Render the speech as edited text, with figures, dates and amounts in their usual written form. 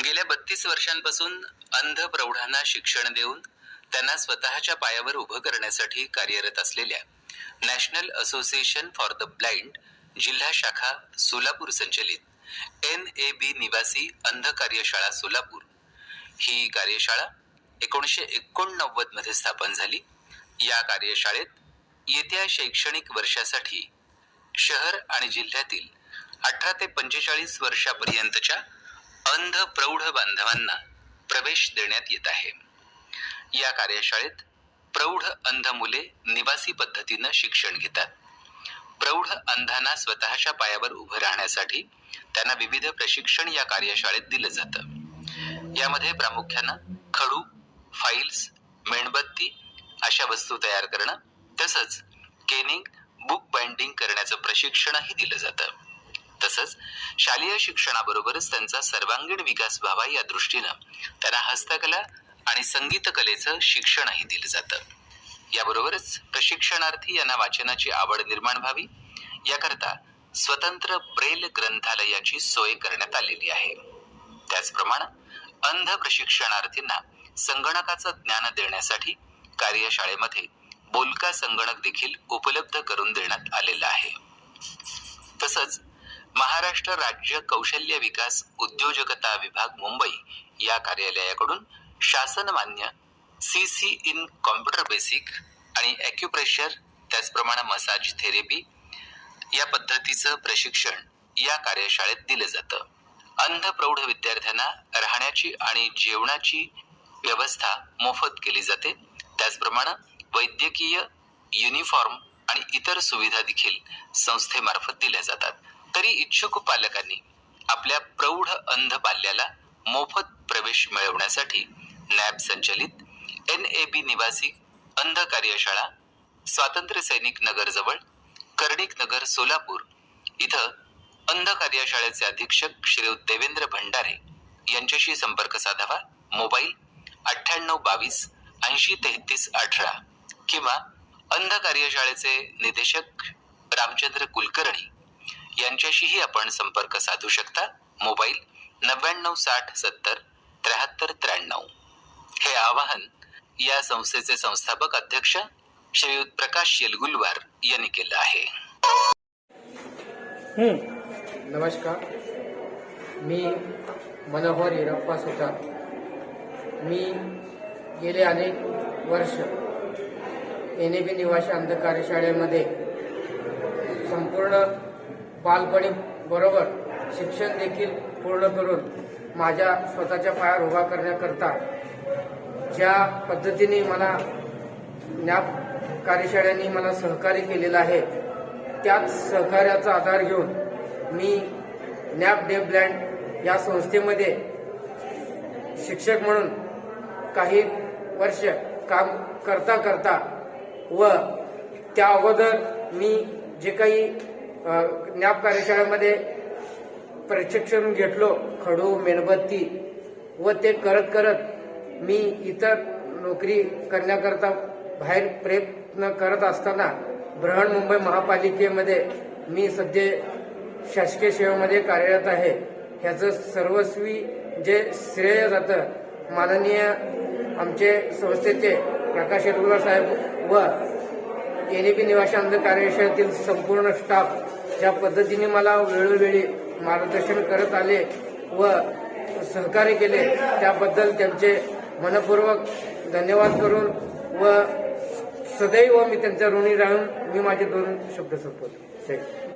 गेल्या 32 वर्षांपासून अंध प्रौढांना शिक्षण देऊन त्यांना स्वतःच्या पायावर उभं करण्यासाठी कार्यरत असलेल्या national association for the blind जिल्हा शाखा सोलापूर संचलित NAB निवासी अंध कार्यशाळा सोलापूर ही कार्यशाळा 1989 मध्ये स्थापन झाली। या कार्यशाळेत येत्या शैक्षणिक वर्षासाठी शहर आणि जिल्ह्यातील 18 ते 45 वर्षापर्यंतच्या अंध प्रौढ बांधवांना प्रवेश देण्यात येत आहे। या कार्यशाळेत प्रौढ अंध मुले निवासी पद्धतीने शिक्षण घेतात। प्रौढ अंधांना स्वतःच्या पायावर उभं राहण्यासाठी त्यांना विविध प्रशिक्षण या कार्यशाळेत दिलं जातं। यामध्ये प्रामुख्याने खडू, फाइल्स, मेणबत्ती अशा वस्तू तयार करणं तसंच केनिंग, बुक बाइंडिंग करण्याचं प्रशिक्षणही दिलं जातं। तसंच शालेय शिक्षणाबरोबरच त्यांचा सर्वांगीण विकास व्हावा या दृष्टीने त्यांना हस्तकला आणि संगीत कलेचं शिक्षणही दिलं जातं। याबरोबरच प्रशिक्षणार्थी यांना वाचनाची आवड निर्माण व्हावी याकरता स्वतंत्र ब्रेल ग्रंथालयाची सोय करण्यात आलेली आहे। त्याचप्रमाणे अंध प्रशिक्षणार्थींना संगणकाचं ज्ञान देण्यासाठी कार्यशाळेमध्ये बोलका संगणक देखील उपलब्ध करून देण्यात आलेला आहे। तसंच महाराष्ट्र राज्य कौशल्य विकास उद्योजकता विभाग मुंबई या कार्यालयाकडून शासन मान्य CC इन कॉम्प्युटर बेसिक आणि ॲक्युप्रेशर त्याचप्रमाणे मसाज थेरपी या पद्धतीचं प्रशिक्षण या कार्यशाळेत दिलं जातं। अंध प्रौढ विद्यार्थ्यांना राहण्याची आणि जेवणाची व्यवस्था मोफत केली जाते। त्याचप्रमाणे वैद्यकीय युनिफॉर्म आणि इतर सुविधा देखील संस्थेमार्फत दिल्या जातात। तरी इच्छुक पालकांनी आपल्या प्रौढ अंध बाल्याला मोफत प्रवेश मिळवण्यासाठी NAB संचलित NAB निवासी अंध कार्यशाळा स्वातंत्र्य सैनिक नगर जवळ कर्णिक नगर सोलापूर इथं अंध कार्यशाळेचे अधीक्षक श्री देवेंद्र भंडारे यांच्याशी संपर्क साधावा। मोबाईल 9822 8033 18 किंवा अंध कार्यशाळेचे निदेशक रामचंद्र कुलकर्णी यांच्याशीही आपण संपर्क साधू शकता। मोबाईल 9960 70 73 93। हे आवाहन या संस्थेचे संस्थापक अध्यक्ष श्रीयुत प्रकाश येलगुलवार यांनी केलं आहे। नमस्कार, मी मनोहर हिरप्पा सुतार। मी गेले अनेक वर्ष NAB निवासी अंध कार्यशाळेमध्ये संपूर्ण बालपणी बरोबर शिक्षण देखील पूर्ण करून माझ्या स्वतःच्या पायावर उभा करण्याकरता ज्या पद्धतीने मला NAB कार्यशाळेने मला सहकार्य केलेलं आहे त्याच सहकार्याचा आधार घेऊन मी NAB डेफ ब्लाइंड या संस्थेमध्ये शिक्षक म्हणून काही वर्ष काम करता व त्या अगोदर मी जे काही NAB कार्यशाळेमध्ये प्रशिक्षण घेतलो खडू, मेणबत्ती व ते करत मी इतर नोकरी करण्याकरता बाहेर प्रयत्न करत असताना बृहन्मुंबई महापालिकेमध्ये मी सध्या शासकीय सेवेमध्ये कार्यरत आहे। ह्याचं सर्वस्वी जे श्रेय जातं माननीय आमचे संस्थेचे प्रकाश येलगुलवार साहेब व NAB निवासी अंध कार्यशाळेतील संपूर्ण स्टाफ ज्या पद्धतीने मला वेळोवेळी मार्गदर्शन करत आले व सहकार्य केले त्याबद्दल त्यांचे मनपूर्वक धन्यवाद करून व सदैव मी त्यांच्या ऋणी राहून मी माझे 2 शब्द संपवतो।